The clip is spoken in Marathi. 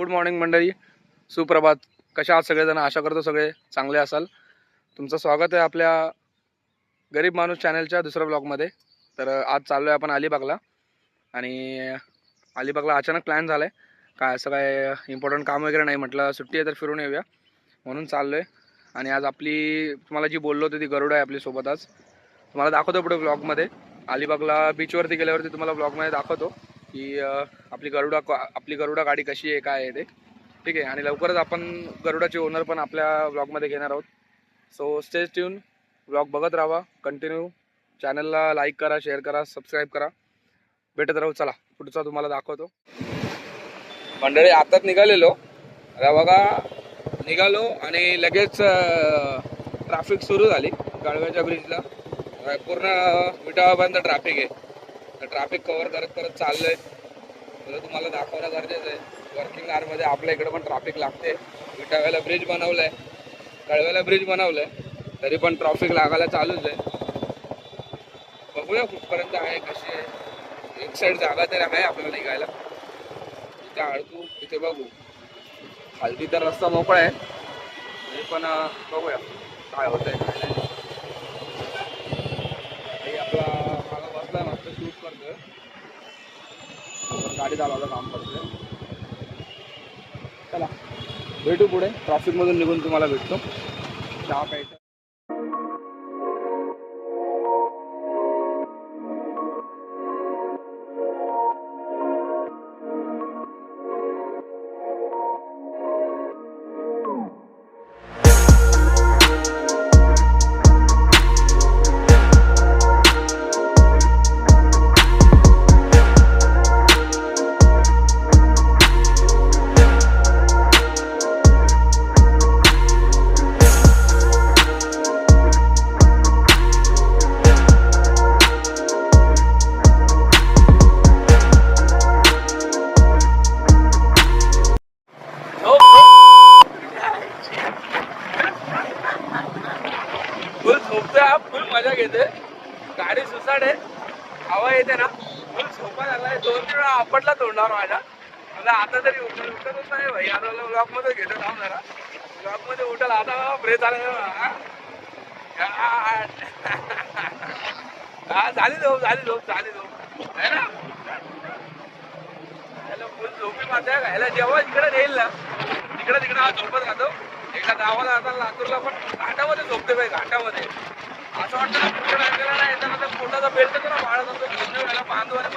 गुड मॉर्निंग मंडळी, सुप्रभात. कशा आहात सगळेजण? आशा करतो सगळे चांगले असाल. तुमचं स्वागत आहे आपल्या गरीब माणूस चॅनलच्या दुसऱ्या ब्लॉगमध्ये. तर आज चाललो आहे आपण अलिबागला. आणि अलिबागला अचानक प्लॅन झाला आहे. काय असं काय इम्पॉर्टंट काम वगैरे नाही, म्हटलं सुट्टी आहे तर फिरून येऊया म्हणून चाललो आहे. आणि आज आपली तुम्हाला जी बोललो होती ती गरुड आहे आपल्यासोबत. आज तुम्हाला दाखवतो पुढे ब्लॉगमध्ये. अलिबागला बीचवरती गेल्यावरती तुम्हाला ब्लॉगमध्ये दाखवतो की आपली गरुडा गाडी कशी आहे, काय आहे ते. ठीक आहे. आणि लवकरच आपण गरुडाचे ओनर पण आपल्या ब्लॉगमध्ये घेणार आहोत. सो स्टे ट्यून, ब्लॉग बघत राहा कंटिन्यू. चॅनलला लाईक करा, शेअर करा, सबस्क्राईब करा. भेटत राहू. चला पुढचा तुम्हाला दाखवतो. मंडळी आताच निघालेलो, आता बघा निघालो आणि लगेच ट्रॅफिक सुरू झाली गाळव्याच्या ब्रिजला. पूर्ण विटाळापर्यंत ट्रॅफिक आहे. तर ट्रॅफिक कव्हर करत करत चाललोय. तर तुम्हाला दाखवणं गरजेचं आहे. वर्किंग आरमध्ये आपल्या इकडे पण ट्रॅफिक लागते. विटाव्याला ब्रिज बनवलंय, कळव्याला ब्रिज बनवलंय, तरी पण ट्रॅफिक लागायला चालूच आहे. बघूया कुठपर्यंत आहे, कशी आहे. एक साईड जागा तरी आहे आपल्याला निघायला. इथे अडकू, इथे बघू. खालती तर रस्ता मोकळा आहे, तरी पण बघूया काय होतंय काय नाही. आपला मागा बसलाय, मस्त शूट करतोय, गाडी चालवायचं काम करतोय. चला भेटू पुढे. ट्रॅफिकमधून निघून तुम्हाला भेटतो. चहा प्यायचा. फुल झोपतोय, फुल मजा घेते. गाडी सुसाट आहे, हवा येते ना, फुल झोपा झालाय. 2-3 वेळा आपटला तोंडावर माझ्या. मला आता तरी उठतच नाही भाई. आता ब्लॉक मध्ये घेतो थांब जरा. ब्लॉक मध्ये उठल आता. ब्रेक आला झाली झोप आहे ना. फुल झोपी माझ्या घ्यायला जेव्हा इकडे येईल ना, तिकडे झोपत राहतो. एका गावाला आता लातूरला पण घाटामध्ये झोपते बाई, घाटामध्ये. असं वाटतं ना पुढे नाही येताना पोटाचा बेल्ट तर बाळा बांधवाने